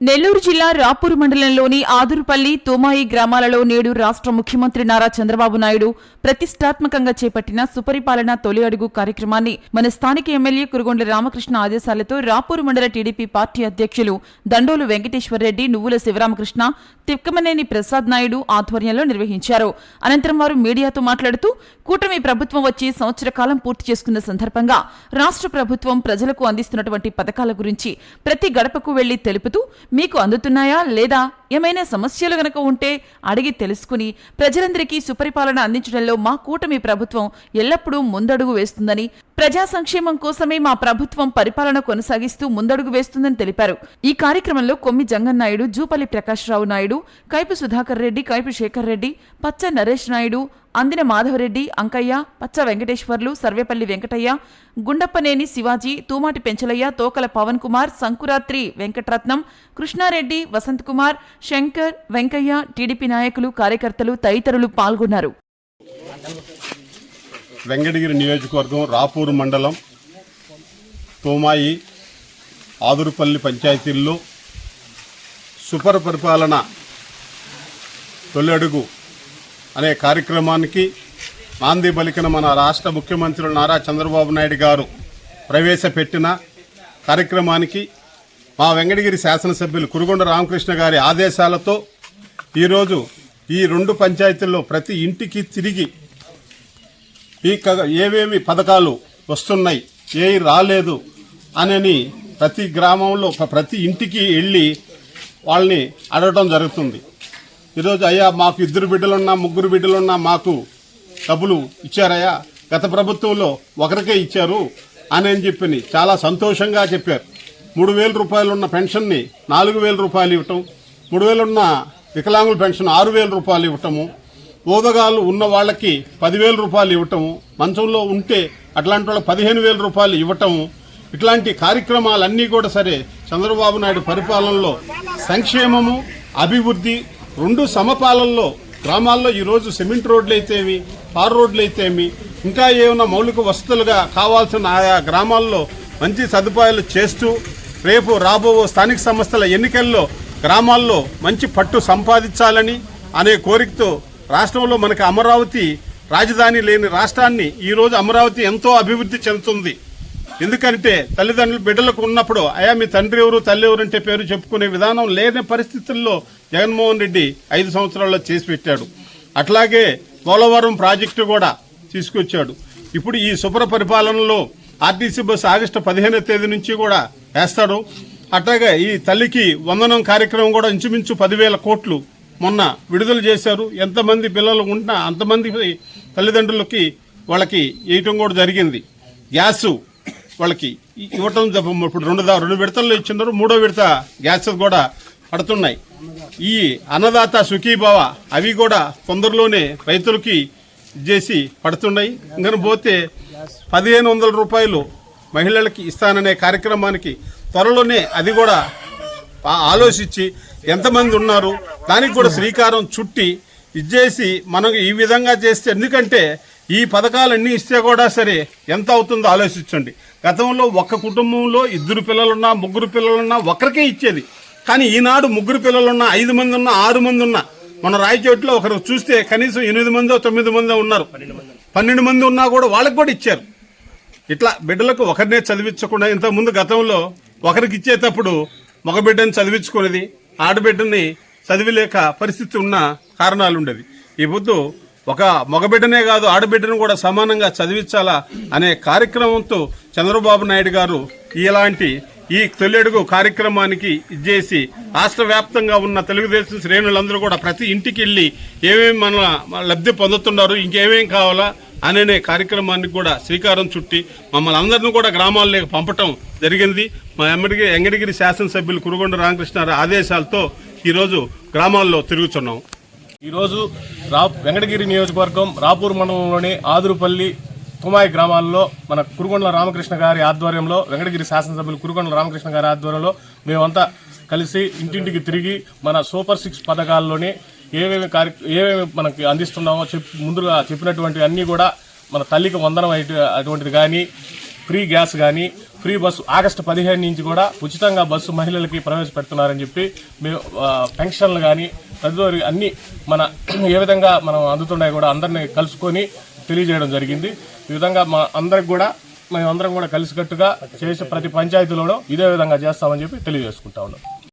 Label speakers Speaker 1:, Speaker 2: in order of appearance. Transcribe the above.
Speaker 1: నెల్లూరు జిల్లా రాపూరు మండలంలోని ఆదురుపల్లి తోమాయి గ్రామాలలో నేడు రాష్ట్ర ముఖ్యమంత్రి నారా చంద్రబాబు నాయుడు ప్రతిష్టాత్మకంగా చేపట్టిన సుపరిపాలన తొలి అడుగు కార్యక్రమాన్ని మన స్థానిక ఎమ్మెల్యే కురుగొండ్ల రామకృష్ణ ఆదేశాలతో రాపూరు మండల టీడీపీ పార్టీ అధ్యక్షులు దండోలు వెంకటేశ్వర్రెడ్డి, నువ్వుల శివరామకృష్ణ, తిక్కమనేని ప్రసాద్ నాయుడు ఆధ్వర్యంలో నిర్వహించారు. అనంతరం వారు మీడియాతో మాట్లాడుతూ కూటమి ప్రభుత్వం వచ్చి సంవత్సర కాలం పూర్తి చేసుకున్న సందర్భంగా రాష్ట్ర ప్రభుత్వం ప్రజలకు అందిస్తున్నటువంటి పథకాల గురించి ప్రతి గడపకు వెళ్లి తెలుపుతూ మీకు అందుతున్నాయా లేదా, ఏమైనా సమస్యలు గనక ఉంటే అడిగి తెలుసుకుని ప్రజలందరికీ సుపరిపాలన అందించడంలో మా కూటమి ప్రభుత్వం ఎల్లప్పుడూ ముందడుగు వేస్తుందని, ప్రజా సంక్షేమం కోసమే మా ప్రభుత్వం పరిపాలన కొనసాగిస్తూ ముందడుగు వేస్తుందని తెలిపారు. ఈ కార్యక్రమంలో కొమ్మి జంగన్నాయుడు, జూపల్లి ప్రకాశ్రావు నాయుడు, కైపు సుధాకర్ రెడ్డి, కైపు శేఖర్ రెడ్డి, పచ్చ నరేష్ నాయుడు, అందిన మాధవరెడ్డి, అంకయ్య, పచ్చ వెంకటేశ్వర్లు, సర్వేపల్లి వెంకటయ్య, గుండప్పనేని శివాజీ, తూమాటి పెంచలయ్య, తోకల పవన్ కుమార్, సంకురాత్రి వెంకటరత్నం, కృష్ణారెడ్డి, వసంత్ కుమార్, శంకర్, వెంకయ్య, టీడీపీ నాయకులు, కార్యకర్తలు తదితరులు పాల్గొన్నారు.
Speaker 2: వెంకటగిరి నియోజకవర్గం రాపూరు మండలం తోమాయి ఆదురుపల్లి పంచాయతీల్లో సుపర పరిపాలన తొలి అడుగు అనే కార్యక్రమానికి నాంది పలికిన మన రాష్ట్ర ముఖ్యమంత్రి నారా చంద్రబాబు నాయుడు గారు ప్రవేశపెట్టిన కార్యక్రమానికి మా వెంకటగిరి శాసనసభ్యులు కురుగొండ రామకృష్ణ గారి ఆదేశాలతో ఈరోజు ఈ రెండు పంచాయతీల్లో ప్రతి ఇంటికి తిరిగి ఏవేమి పథకాలు వస్తున్నాయి, ఏ రాలేదు అని ప్రతి గ్రామంలో ప్రతి ఇంటికి వెళ్ళి వాళ్ళని అడగడం జరుగుతుంది. ఈరోజు అయ్యా మాకు 2 బిడ్డలున్నా 3 బిడ్డలున్నా మాకు డబ్బులు ఇచ్చారయ్యా, గత ప్రభుత్వంలో ఒకరికే ఇచ్చారు అని చెప్పి చాలా సంతోషంగా చెప్పారు. 3,000 రూపాయలు ఉన్న పెన్షన్ని 4,000 రూపాయలు ఇవ్వటం, 3,000 ఉన్న వికలాంగుల పెన్షన్ 6,000 రూపాయలు ఇవ్వటము, ఓదగాలు ఉన్న వాళ్ళకి 10,000 రూపాయలు ఇవ్వటము, మంచంలో ఉంటే అట్లాంటి వాళ్ళకి 15,000 రూపాయలు ఇవ్వటము, ఇట్లాంటి కార్యక్రమాలన్నీ కూడా సరే చంద్రబాబు నాయుడు పరిపాలనలో సంక్షేమము, అభివృద్ధి రెండు సమపాలనలో గ్రామాల్లో ఈరోజు సిమెంట్ రోడ్లు అయితేమి, తార్ రోడ్లు అయితేమి, ఇంకా ఏమైనా మౌలిక వసతులుగా కావాల్సిన ఆయా గ్రామాల్లో మంచి సదుపాయాలు చేస్తూ రేపు రాబో స్థానిక సంస్థల ఎన్నికల్లో గ్రామాల్లో మంచి పట్టు సంపాదించాలని అనే కోరికతో రాష్ట్రంలో మనకి అమరావతి రాజధాని లేని రాష్ట్రాన్ని ఈరోజు అమరావతి ఎంతో అభివృద్ధి చెందుతుంది. ఎందుకంటే తల్లిదండ్రులు బిడ్డలకు ఉన్నప్పుడు అయా మీ తండ్రి ఎవరు తల్లి ఎవరు అంటే పేరు చెప్పుకునే విధానం లేని పరిస్థితుల్లో జగన్మోహన్ రెడ్డి 5 సంవత్సరాల్లో చేసి పెట్టాడు. అట్లాగే పోలవరం ప్రాజెక్టు కూడా తీసుకొచ్చాడు. ఇప్పుడు ఈ శుభ్ర పరిపాలనలో ఆర్టీసీ బస్సు ఆగస్టు 15వ తేదీ నుంచి కూడా వేస్తాడు. అట్లాగే ఈ తల్లికి వందనం కార్యక్రమం కూడా ఇంచుమించు 10,000 కోట్లు మొన్న విడుదల చేశారు. ఎంతమంది పిల్లలు ఉంటున్నా అంతమంది తల్లిదండ్రులకి వాళ్ళకి ఇవ్వటం కూడా జరిగింది. గ్యాసు వాళ్ళకి ఇవ్వటం ఇప్పుడు 2 విడతల్లో ఇచ్చినారు, 3వ విడత గ్యాస్ కూడా పడుతున్నాయి. ఈ అన్నదాత సుఖీభావ అవి కూడా తొందరలోనే రైతులకి చేసి పడుతున్నాయి. ఇంకా పోతే 1,500 రూపాయలు మహిళలకి ఇస్తాననే కార్యక్రమానికి త్వరలోనే అది కూడా ఆలోచించి ఎంతమంది ఉన్నారు దానికి కూడా శ్రీకారం చుట్టి ఇచ్చేసి మనం ఈ విధంగా చేస్తే, ఎందుకంటే ఈ పథకాలన్నీ ఇస్తే కూడా సరే ఎంత అవుతుందో ఆలోచించండి. గతంలో ఒక్క కుటుంబంలో 2 పిల్లలున్నా 3 పిల్లలున్నా ఒకరికే ఇచ్చేది. కానీ ఈనాడు 3 పిల్లలున్నా 5 మంది ఉన్నా 6 మంది ఉన్నా, మన రాయచోట్లో ఒకరు చూస్తే కనీసం 8 మందో 9 మందో ఉన్నారు, 12 మంది ఉన్నా కూడా వాళ్ళకి కూడా ఇచ్చారు. ఇట్లా బిడ్డలకు ఒకరినే చదివించకుండా, ఇంతకుముందు గతంలో ఒకరికి ఇచ్చేటప్పుడు మగ బిడ్డని చదివించుకునేది, ఆడబిడ్డని చదివిలేక పరిస్థితి ఉన్న కారణాలు ఉండేది. ఈ పొద్దు ఒక మగబిడ్డనే కాదు ఆడబిడ్డను కూడా సమానంగా చదివించాలా అనే కార్యక్రమంతో చంద్రబాబు నాయుడు గారు ఇలాంటి ఈ తొలి అడుగు కార్యక్రమానికి ఇచ్చేసి రాష్ట్ర వ్యాప్తంగా ఉన్న తెలుగుదేశం శ్రేణులందరూ కూడా ప్రతి ఇంటికి వెళ్ళి ఏమేమి మన లబ్ధి పొందుతున్నారు, ఇంకేమేం కావాలా అనే కార్యక్రమానికి కూడా శ్రీకారం చుట్టి మమ్మల్ని అందరినీ కూడా గ్రామాల్లోకి పంపటం జరిగింది. మా వెంకటగిరి శాసనసభ్యులు కురుగొండ రామకృష్ణ ఆదేశాలతో ఈరోజు గ్రామాల్లో తిరుగుతున్నాం.
Speaker 3: ఈరోజు వెంకటగిరి నియోజకవర్గం రాపూర్ మండలంలోని ఆదురుపల్లి తోమాయి గ్రామాల్లో మన కురుగొండ్ల రామకృష్ణ గారి ఆధ్వర్యంలో, వెంకటగిరి శాసనసభ్యులు కురుగొండ్ల రామకృష్ణ గారి ఆధ్వర్యంలో మేమంతా కలిసి ఇంటింటికి తిరిగి మన సూపర్ 6 పథకాల్లోని ఏమేమి మనకి అందిస్తున్నామో ముందుగా చెప్పినటువంటి అన్నీ కూడా మన తల్లికి వందనం అటువంటిది కానీ, ఫ్రీ గ్యాస్ కానీ ఫ్రీ బస్సు ఆగస్టు 15 నుంచి కూడా ఉచితంగా బస్సు మహిళలకి ప్రవేశపెడుతున్నారని చెప్పి మేము పెన్షన్లు కానీ తదుపరి అన్ని మన ఏ విధంగా మనం అందుతున్నాయి కూడా అందరినీ కలుసుకొని తెలియజేయడం జరిగింది. ఈ విధంగా మేమందరం కూడా కలిసికట్టుగా చేసే ప్రతి పంచాయతీలోనూ ఇదే విధంగా చేస్తామని చెప్పి తెలియజేసుకుంటా ఉన్నాం.